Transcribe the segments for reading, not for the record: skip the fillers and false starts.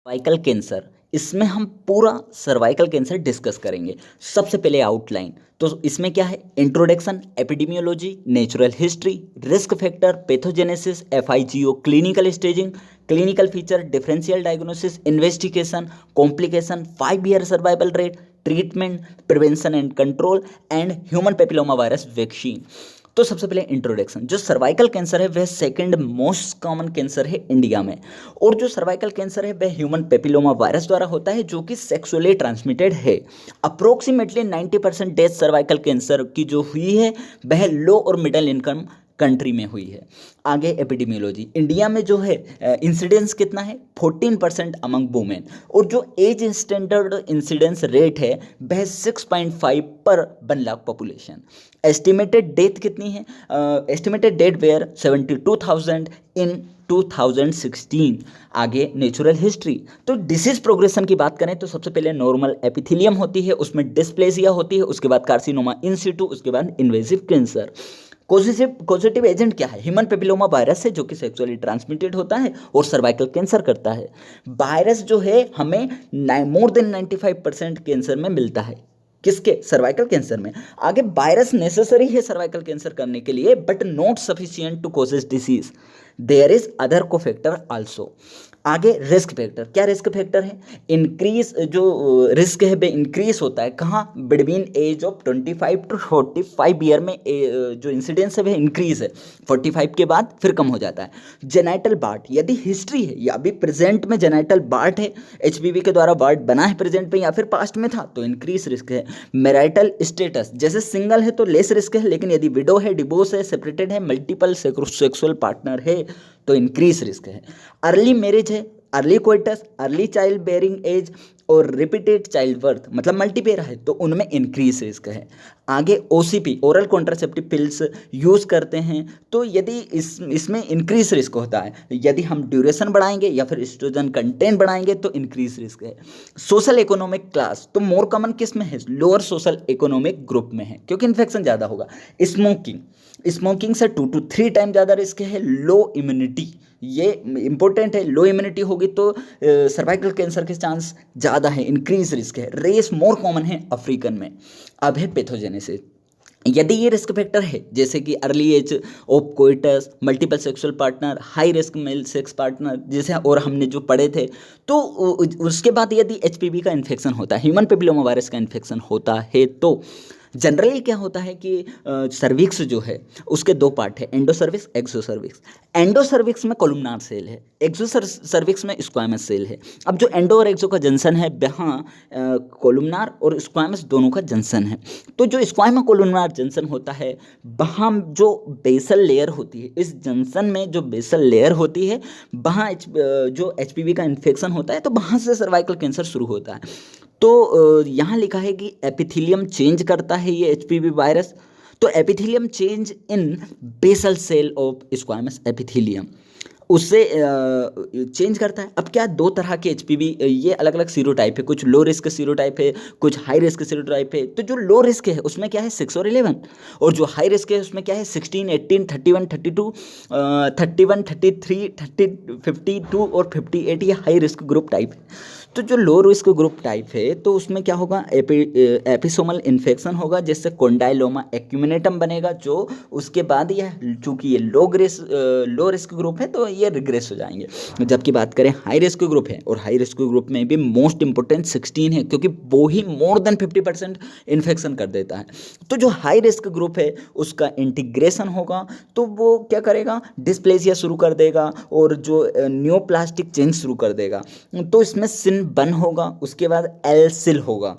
Cervical cancer, इसमें हम पूरा सर्वाइकल कैंसर डिस्कस करेंगे। सबसे पहले आउटलाइन, तो इसमें क्या है? Introduction, epidemiology, natural history, risk factor, pathogenesis, FIGO, clinical staging, clinical feature, differential diagnosis, investigation, complication, 5 year survival rate, treatment, prevention and control and human papilloma virus vaccine. तो सबसे पहले इंट्रोडक्शन, जो सर्वाइकल कैंसर है वह second most common cancer है India में, और जो सर्वाइकल कैंसर है वह ह्यूमन पेपिलोमा वायरस द्वारा होता है जो कि सेक्सुअली ट्रांसमिटेड है। अप्रोक्सीमेटली 90% डेथ सर्वाइकल कैंसर की जो हुई है वह लो और मिडिल इनकम कंट्री में हुई है। आगे एपिडेमियोलॉजी, इंडिया में जो है इंसिडेंस कितना है? 14% अमंग वुमेन, और जो एज स्टैंडर्ड इंसिडेंस रेट है वह 6.5 पर 1 लाख पॉपुलेशन। एस्टिमेटेड डेथ कितनी है? एस्टिमेटेड डेथ वेयर 72,000 इन 2016। आगे नेचुरल हिस्ट्री, तो डिसीज प्रोग्रेशन की बात करें तो सबसे पहले नॉर्मल एपिथेलियम होती है, उसमें डिस्प्लेसिया होती है, उसके बाद कार्सिनोमा इन सिटू, उसके बाद इन्वेसिव कैंसर। कॉजेटिव एजेंट क्या है? ह्यूमन पेपिलोमा वायरस है जो कि सेक्सुअली ट्रांसमिटेड होता है और सर्वाइकल कैंसर करता है। वायरस जो है हमें मोर देन 95% कैंसर में मिलता है। किसके? सर्वाइकल कैंसर में। आगे, वायरस नेसेसरी है सर्वाइकल कैंसर करने के लिए but not sufficient to causes disease, there is other co factor also. आगे, रिस्क फैक्टर, क्या रिस्क फैक्टर है? इंक्रीज, जो रिस्क है वो इंक्रीज होता है कहाँ? Between age of 25 to 45 year में जो इंसिडेंस है वह इंक्रीज है, 45 के बाद फिर कम हो जाता है। जेनाइटल बार्ट, यदि हिस्ट्री है या अभी प्रेजेंट में जेनाइटल बार्ट है, एचपीवी के द्वारा बार्ट बना है प्रेजेंट में या फिर पास्ट में था, तो इंक्रीज रिस्क है। मैरिटल स्टेटस, जैसे सिंगल है तो लेस रिस्क है, लेकिन यदि विडो है, डिवोर्स है, सेपरेटेड है, मल्टीपल सेक्सुअल पार्टनर है तो इंक्रीज रिस्क है। अर्ली मैरिज है, early coitus, early child bearing age और रिपीटेड चाइल्ड बर्थ मतलब मल्टीपेयर है तो उनमें इंक्रीज रिस्क है। आगे, OCP, oral contraceptive pills use करते हैं तो यदि इसमें इंक्रीज रिस्क होता है, यदि हम ड्यूरेशन बढ़ाएंगे या फिर एस्ट्रोजन कंटेंट बढ़ाएंगे तो इंक्रीज रिस्क है। सोशल इकोनॉमिक क्लास, तो मोर कॉमन किस में है? लोअर सोशल इकोनॉमिक ग्रुप में है क्योंकि इन्फेक्शन ज़्यादा होगा। स्मोकिंग, स्मोकिंग से 2 to 3 टाइम ज़्यादा रिस्क है। लो इम्यूनिटी, ये इंपॉर्टेंट है, लो इम्यूनिटी होगी तो सर्वाइकल कैंसर के चांस ज़्यादा है, इंक्रीज रिस्क है। रेस मोर कॉमन है अफ्रीकन में। अब है पैथोजेनेसिस, यदि ये रिस्क फैक्टर है जैसे कि early age of coitus, multiple sexual partner, high risk male sex partner जैसे और हमने जो पढ़े थे, तो उसके बाद यदि एचपीवी का इन्फेक्शन होता है, ह्यूमन पेपिलोमा वायरस का इन्फेक्शन होता है तो जनरली क्या होता है कि सर्विक्स जो है उसके 2 पार्ट है, एंडो सर्विक्स, एक्सो सर्विक्स। एंडो सर्विक्स में कोलुमनार सेल है, एक्सो सर्विक्स में स्क्वामस सेल है। अब जो एंडो और एक्सो का जंक्शन है वहाँ कोलुमनार और स्क्वामस दोनों का जंक्शन है। तो जो स्क्वामा कोलुमनार जंक्शन होता है वहाँ जो बेसल लेयर होती है, इस जंक्शन में जो बेसल लेयर होती है वहाँ जो एचपीवी का इन्फेक्शन होता है तो वहाँ से सर्वाइकल कैंसर शुरू होता है। तो यहाँ लिखा है कि एपिथेलियम चेंज करता है ये एचपीवी वायरस, तो epithelium change in basal cell of squamous epithelium उससे चेंज करता है। अब क्या, 2 तरह के एचपीवी, ये अलग अलग सीरोटाइप है, कुछ लो रिस्क सीरोटाइप है, कुछ हाई रिस्क सीरोटाइप है। तो जो लो रिस्क है उसमें क्या है 6 और 11, और जो हाई रिस्क है उसमें क्या है 16, 18, 31, 32, 31, 33, 30, 52 और 58, ये हाई रिस्क ग्रुप टाइप है। तो जो लो रिस्क ग्रुप टाइप है तो उसमें क्या होगा, एपिसोमल इन्फेक्शन होगा जिससे कोंडाइलोमा एक्यूमिनेटम बनेगा, जो उसके बाद यह चूंकि ये लो रिस्क ग्रुप है तो ये रिग्रेस हो जाएंगे। जबकि बात करें हाई रिस्क ग्रुप है, और हाई रिस्क ग्रुप में भी मोस्ट इंपॉर्टेंट 16 है क्योंकि वो ही मोर देन 50% इन्फेक्शन कर देता है। तो जो हाई रिस्क ग्रुप है उसका इंटीग्रेशन होगा तो वो क्या करेगा, डिस्प्लेसिया शुरू कर देगा और जो न्यूप्लास्टिक चेंज शुरू कर देगा। तो इसमें सिन बन होगा, उसके बाद एल सिल होगा।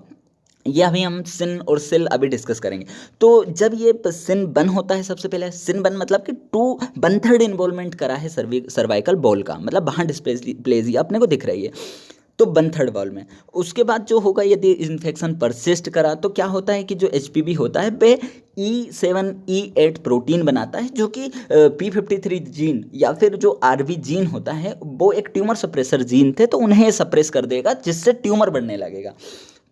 ये अभी हम सिन और सिल अभी डिस्कस करेंगे। तो जब ये सिन बन होता है, सबसे पहले सिन बन मतलब कि 1/3 इन्वॉल्वमेंट करा है सर्वाइकल बॉल का, मतलब वहाँ डिस्प्लेजिया अपने को दिख रही है तो 1/3 बॉल में। उसके बाद जो होगा यदि इन्फेक्शन परसिस्ट करा तो क्या होता है कि जो एचपीवी होता है वे E7E8 प्रोटीन बनाता है जो कि P53 जीन या फिर जो आरबी जीन होता है वो एक ट्यूमर सप्रेसर जीन थे तो उन्हें सप्रेस कर देगा जिससे ट्यूमर बढ़ने लगेगा।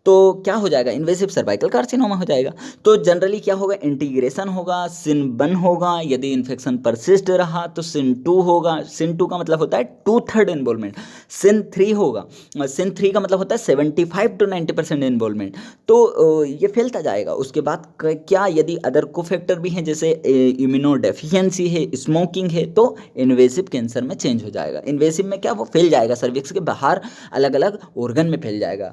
तो क्या हो जाएगा, इन्वेसिव सर्वाइकल कार्सिनोमा हो जाएगा। तो जनरली क्या होगा, इंटीग्रेशन होगा, सिन 1 होगा, यदि इन्फेक्शन परसिस्ट रहा तो सिन 2 होगा, सिन 2 का मतलब होता है 2/3 इन्वॉल्वमेंट, सिन 3 होगा, सिन 3 का मतलब होता है 75 to 90% इन्वॉल्वमेंट। तो ये फैलता जाएगा। उसके बाद क्या, यदि अदर कोफैक्टर भी हैं जैसे इम्यूनो डेफिशिएंसी है, स्मोकिंग है, तो इन्वेसिव कैंसर में चेंज हो जाएगा। इन्वेसिव में क्या, वो फैल जाएगा, सर्विक्स के बाहर अलग अलग ऑर्गन में फैल जाएगा।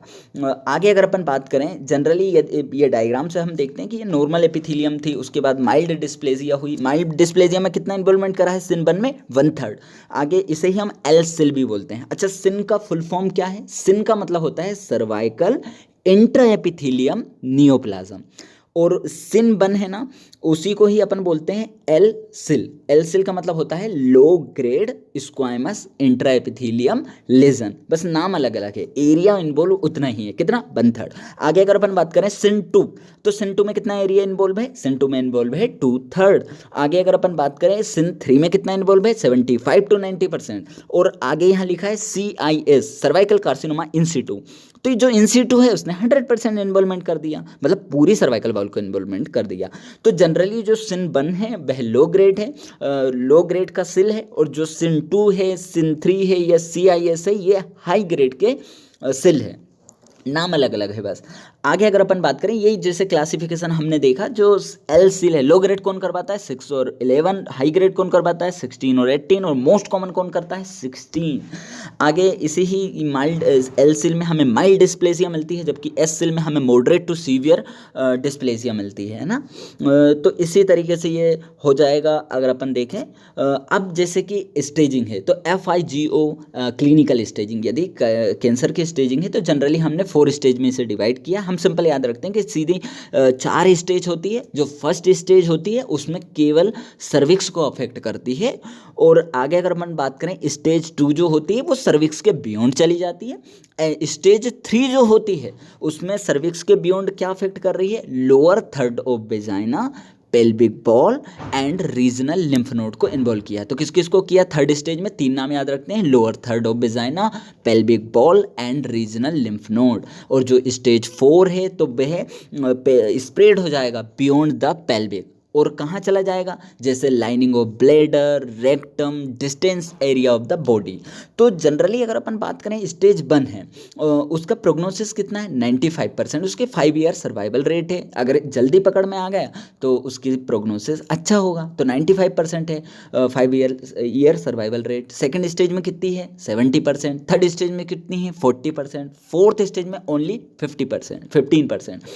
आगे अगर अपन बात करें, जनरली ये डायग्राम से हम देखते हैं कि ये नॉर्मल एपिथेलियम थी, उसके बाद माइल्ड डिस्प्लेजिया हुई। माइल्ड डिस्प्लेजिया में कितना इन्वॉल्वमेंट करा है, सिन 1 में 1/3। आगे इसे ही हम एल सिल भी बोलते हैं। अच्छा, सिन का फुल फॉर्म क्या है, सिन का मतलब होता है सर्वाइकल इंट्रा एपिथेलियम नियोप्लाज्म, और सिन 1 है ना, उसी को ही अपन बोलते हैं एल सिल। एल सिल का मतलब होता है low grade squamous intra epithelium lesion, बस नाम अलग अलग है, एरिया इन्वॉल्व उतना ही है, कितना, 1/3। आगे अगर अपन बात करें सिन 2, तो सिन 2 में कितना एरिया इन्वॉल्व है, सिन 2 में इन्वॉल्व है 2/3। आगे अगर अपन बात करें सिन 3 में कितना इन्वॉल्व है, 75 to 90%। और आगे यहाँ लिखा है CIS सर्वाइकल कार्सिनोमा इन सिटू, तो ये जो इन सिटू है उसने 100% इन्वॉल्वमेंट कर दिया, मतलब पूरी सर्वाइकल वॉल को इन्वॉल्वमेंट कर दिया। तो जनरली जो सिन 1 है वह लो ग्रेड है, लो ग्रेड का सिल है, और जो सिन 2 है, सिन 3 है या CIS है, ये हाई ग्रेड के सिल है, नाम अलग अलग है बस। आगे अगर अपन बात करें, यही जैसे क्लासिफिकेशन हमने देखा, जो एल सील है, लो ग्रेड कौन करवाता है, 6 और 11, हाई ग्रेड कौन करवाता है, 16 और 18, और मोस्ट कॉमन कौन करता है, 16। आगे इसी ही माइल्ड एल सील में हमें माइल्ड डिस्प्लेसिया मिलती है, जबकि एस सील में हमें मॉडरेट टू सीवियर डिस्प्लेसिया मिलती है ना। तो इसी तरीके से ये हो जाएगा। अगर अपन देखें अब जैसे कि स्टेजिंग है, तो FIGO क्लिनिकल स्टेजिंग, यदि कैंसर की स्टेजिंग है तो जनरली हमने 4 स्टेज में इसे डिवाइड किया। हम सिंपल याद रखते हैं कि सीधी 4 स्टेज होती है। जो फर्स्ट स्टेज होती है उसमें केवल सर्विक्स को अफेक्ट करती है, और आगे अगर अपन बात करें स्टेज 2 जो होती है वो सर्विक्स के बियॉन्ड चली जाती है। स्टेज 3 जो होती है उसमें सर्विक्स के बियॉन्ड क्या अफेक्ट कर रही है, lower third of vagina, pelvic ball and regional lymph node को इन्वॉल्व किया। तो किस किस को किया, थर्ड स्टेज में 3 नाम याद रखते हैं, lower third of vagina, pelvic ball and regional lymph node. और जो स्टेज 4 है तो वह स्प्रेड हो जाएगा बियॉन्ड द पेल्विक, और कहाँ चला जाएगा, जैसे lining of bladder, rectum, distance area of the body. तो जनरली अगर अपन बात करें स्टेज 1 है, उसका प्रोग्नोसिस कितना है, 95%, उसके 5 ईयर सर्वाइवल रेट है। अगर जल्दी पकड़ में आ गया तो उसकी प्रोग्नोसिस अच्छा होगा, तो 95% है 5 year survival rate. Second stage में कितनी है, 70%। थर्ड स्टेज में कितनी है, 40%। फोर्थ स्टेज में ओनली 15%।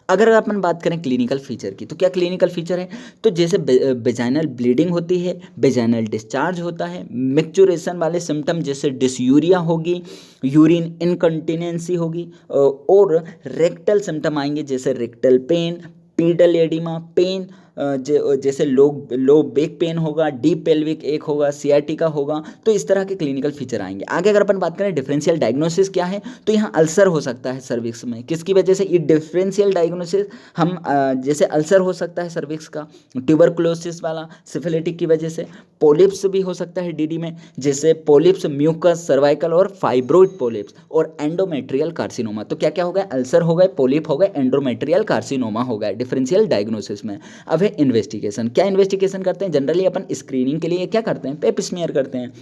अगर अपन बात करें क्लिनिकल फीचर की, तो क्या क्लिनिकल फीचर है, तो जैसे वेजाइनल ब्लीडिंग होती है, वेजाइनल डिस्चार्ज होता है, मैक्चुरेशन वाले सिम्टम जैसे डिसयूरिया होगी, यूरिन इनकंटिनेंसी होगी, और रेक्टल सिम्टम आएंगे जैसे rectal pain, pedal edema pain, जैसे लो बैक पेन होगा, डीप पेल्विक एक होगा, सियाटिका होगा। तो इस तरह के क्लिनिकल फीचर आएंगे। आगे अगर अपन बात करें डिफरेंशियल डायग्नोसिस क्या है, तो यहाँ अल्सर हो सकता है सर्विक्स में, किसकी वजह से, ये डिफरेंशियल डायग्नोसिस हम जैसे अल्सर हो सकता है सर्विक्स का ट्यूबरकुलोसिस वाला, सिफिलिटिक की वजह से, पोलिप्स भी हो सकता है DD में, जैसे पोलिप्स, म्यूकस सर्वाइकल और फाइब्रोइड पोलिप्स, और एंडोमेट्रियल कार्सिनोमा। तो क्या क्या हो गया, अल्सर हो गए, पोलिप हो गए, एंडोमेट्रियल कार्सिनोमा हो गया डिफरेंशियल डायग्नोसिस में। अब है इन्वेस्टिगेशन। क्या इन्वेस्टिगेशन करते हैं, जनरली अपन स्क्रीनिंग के लिए क्या करते हैं, पेप स्मीयर करते हैं।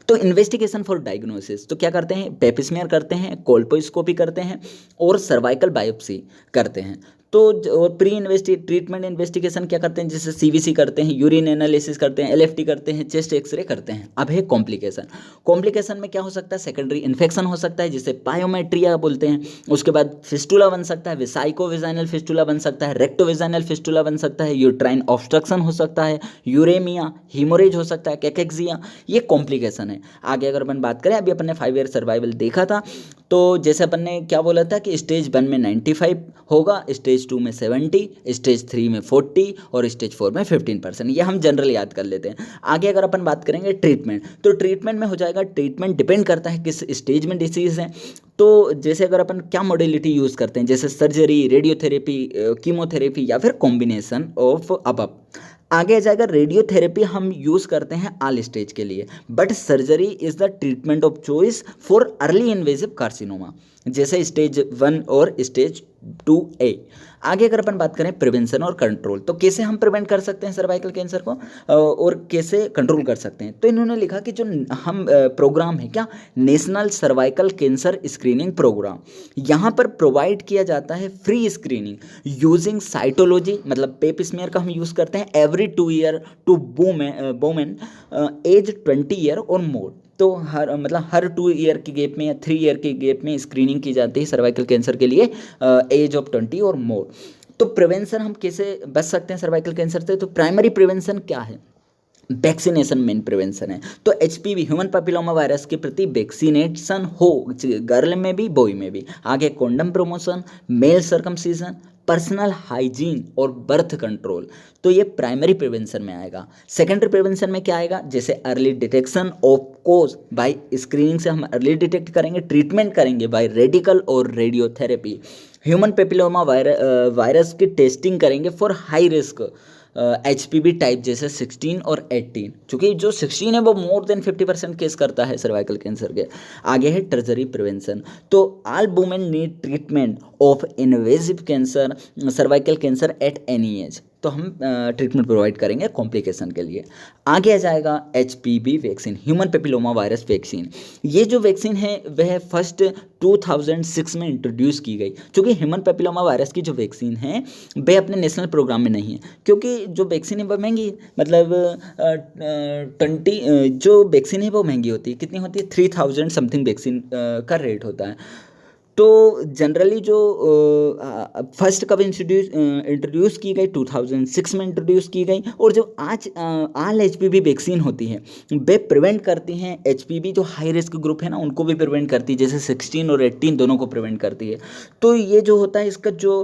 तो इन्वेस्टिगेशन फॉर डायग्नोसिस, तो क्या करते हैं, पेप स्मीयर करते हैं, कोल्पोस्कोपी करते हैं, और सर्वाइकल बायोप्सी करते हैं। तो और ट्रीटमेंट इन्वेस्टिगेशन क्या करते हैं, जैसे CVC करते हैं, यूरिन एनालिसिस करते हैं, LFT करते हैं, चेस्ट एक्सरे करते हैं। अब है कॉम्प्लिकेशन में क्या हो सकता है, सेकेंडरी इन्फेक्शन हो सकता है जिसे पायोमेट्रिया बोलते हैं। उसके बाद फिस्टुला बन सकता है, वेसाइको वेजाइनल फिस्टुला बन सकता है, रेक्टो वेजाइनल फिस्टुला बन सकता है, यूट्राइन ऑब्स्ट्रक्शन हो सकता है, यूरेमिया, हीमोरेज हो सकता है, कैकेक्सिया। ये कॉम्प्लिकेशन है। आगे अगर अपन बात करें, अभी अपन ने 5 ईयर सर्वाइवल देखा था, तो जैसे अपन ने क्या बोला था कि स्टेज 1 में 95 होगा, स्टेज 2 में 70, स्टेज 3 में 40, और स्टेज 4 में 15%। ये हम जनरल याद कर लेते हैं। आगे अगर अपन बात करेंगे ट्रीटमेंट, तो ट्रीटमेंट में हो जाएगा, ट्रीटमेंट डिपेंड करता है किस स्टेज में डिसीज़ है। तो जैसे अगर अपन क्या मॉडलिटी यूज़ करते हैं, जैसे सर्जरी, रेडियोथेरेपी, कीमोथेरेपी, या फिर कॉम्बिनेशन ऑफ अबव। आगे आ जाएगा रेडियोथेरेपी हम यूज़ करते हैं ऑल स्टेज के लिए, but surgery is the treatment of choice for early invasive carcinoma, जैसे स्टेज 1 और स्टेज 2A। आगे अगर अपन बात करें प्रिवेंशन और कंट्रोल, तो कैसे हम प्रिवेंट कर सकते हैं सर्वाइकल कैंसर को और कैसे कंट्रोल कर सकते हैं, तो इन्होंने लिखा कि जो हम प्रोग्राम है क्या, national cervical cancer screening program, यहाँ पर प्रोवाइड किया जाता है फ्री स्क्रीनिंग यूजिंग साइटोलॉजी, मतलब पेप स्मेयर का हम यूज़ करते हैं every 2 year to women age 20 year और मोर। तो हर 2 ईयर के गैप में या 3 ईयर के गैप में स्क्रीनिंग की जाती है सर्वाइकल कैंसर के लिए एज ऑफ 20 और मोर। तो प्रिवेंशन हम कैसे बच सकते हैं सर्वाइकल कैंसर से, तो प्राइमरी प्रिवेंशन क्या है, वैक्सीनेशन मेन प्रिवेंशन है। तो HPV ह्यूमन पैपिलोमा वायरस के प्रति वैक्सीनेशन हो, गर्ल में भी बॉय में भी। आगे condom promotion, male circumcision, personal hygiene और बर्थ कंट्रोल, तो ये प्राइमरी प्रिवेंशन में आएगा। सेकेंडरी प्रिवेंशन में क्या आएगा, जैसे early detection of cause by screening से हम अर्ली डिटेक्ट करेंगे, ट्रीटमेंट करेंगे बाय रेडिकल और रेडियोथेरेपी। ह्यूमन पेपिलोमा वायरस की टेस्टिंग करेंगे for high risk HPV type जैसे 16 और 18, क्योंकि जो 16 है वो मोर देन 50% केस करता है सर्वाइकल कैंसर के। आगे है टर्जरी प्रिवेंशन, तो all women need treatment of invasive cancer cervical cancer at any as, तो हम ट्रीटमेंट प्रोवाइड करेंगे कॉम्प्लिकेशन के लिए। आगे आ जाएगा HPV vaccine, human papilloma virus vaccine. ये जो वैक्सीन है वह फर्स्ट 2006 में इंट्रोड्यूस की गई, क्योंकि ह्यूमन पेपिलोमा वायरस की जो वैक्सीन है वह अपने नेशनल प्रोग्राम में नहीं है, क्योंकि जो वैक्सीन है वह महंगी, मतलब 20 जो वैक्सीन है वो महंगी होती है, कितनी होती है 3000 समथिंग वैक्सीन का रेट होता है। तो जनरली जो फर्स्ट कब इंट्रोड्यूस की गई, 2006 में इंट्रोड्यूस की गई, और जो आज ऑल HPV वैक्सीन होती है वे प्रिवेंट करती हैं HPV, जो हाई रिस्क ग्रुप है ना उनको भी प्रिवेंट करती है, जैसे 16 और 18 दोनों को प्रिवेंट करती है। तो ये जो होता है इसका जो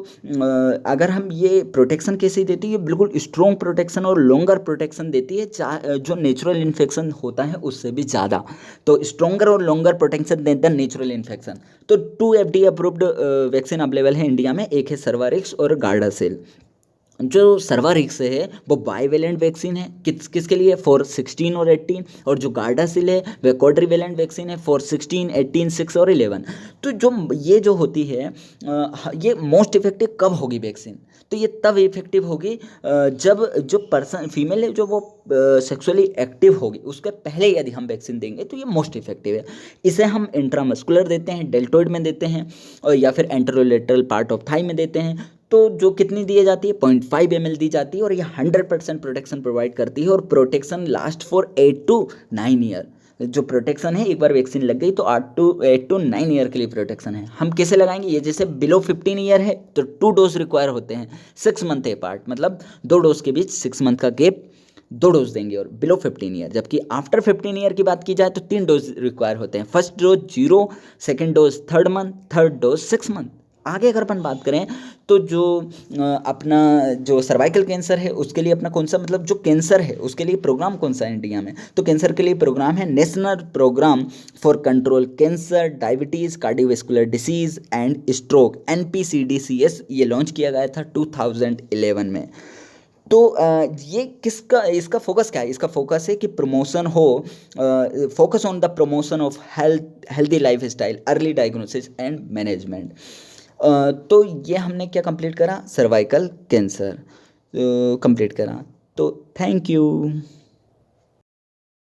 अगर हम ये प्रोटेक्शन कैसे देती है, बिल्कुल स्ट्रॉन्ग प्रोटेक्शन और लॉन्गर प्रोटेक्शन देती है, जो नेचुरल इन्फेक्शन होता है उससे भी ज़्यादा, तो स्ट्रॉन्गर और longer protection than the natural infection. तो 2 FDA अप्रूव्ड वैक्सीन अवेलेबल है इंडिया में, एक है सर्वारिक्स और गार्डासिल। जो सर्वारिक्स है वो बाईवेलेंट वैक्सीन है, किसके लिए, फॉर 16 और 18, और जो गार्डासिल है वह क्वाड्रीवेलेंट वैक्सीन है फॉर 16, 18, 6 और 11। तो ये जो होती है ये मोस्ट इफेक्टिव कब होगी वैक्सीन, तो ये तब इफेक्टिव होगी जब जो पर्सन फीमेल है जो वो सेक्सुअली एक्टिव होगी, उसके पहले यदि हम वैक्सीन देंगे तो ये मोस्ट इफेक्टिव है। इसे हम इंट्रामस्कुलर देते हैं, डेल्टोइड में देते हैं, और या फिर एंटेरोलेटरल पार्ट ऑफ थाई में देते हैं। तो जो कितनी दी जाती है, 0.5 ml दी जाती है, और ये 100% प्रोटेक्शन प्रोवाइड करती है, और protection last for 8 to 9 year. जो प्रोटेक्शन है एक बार वैक्सीन लग गई तो 8 to 9 ईयर के लिए प्रोटेक्शन है। हम कैसे लगाएंगे, ये जैसे बिलो 15 ईयर है तो 2 डोज रिक्वायर होते हैं 6 मंथ अपार्ट, मतलब 2 डोज के बीच 6 मंथ का गैप 2 डोज देंगे, और बिलो 15 ईयर, जबकि आफ्टर 15 ईयर की बात की जाए तो 3 डोज रिक्वायर होते हैं, first dose 0, second dose 3rd month, third dose 6 month. आगे अगर अपन बात करें तो जो अपना जो सर्वाइकल कैंसर है उसके लिए अपना कौन सा, मतलब जो कैंसर है उसके लिए प्रोग्राम कौन सा है इंडिया में, तो कैंसर के लिए प्रोग्राम है national program for control cancer, diabetes, cardiovascular disease and stroke, NPCDCS, ये लॉन्च किया गया था 2011 में। तो ये इसका फोकस क्या है, इसका फोकस है कि प्रमोशन हो, focus on the promotion of healthy life style, early diagnosis and management. तो ये हमने क्या कंप्लीट करा, सर्वाइकल कैंसर कंप्लीट करा। तो थैंक यू।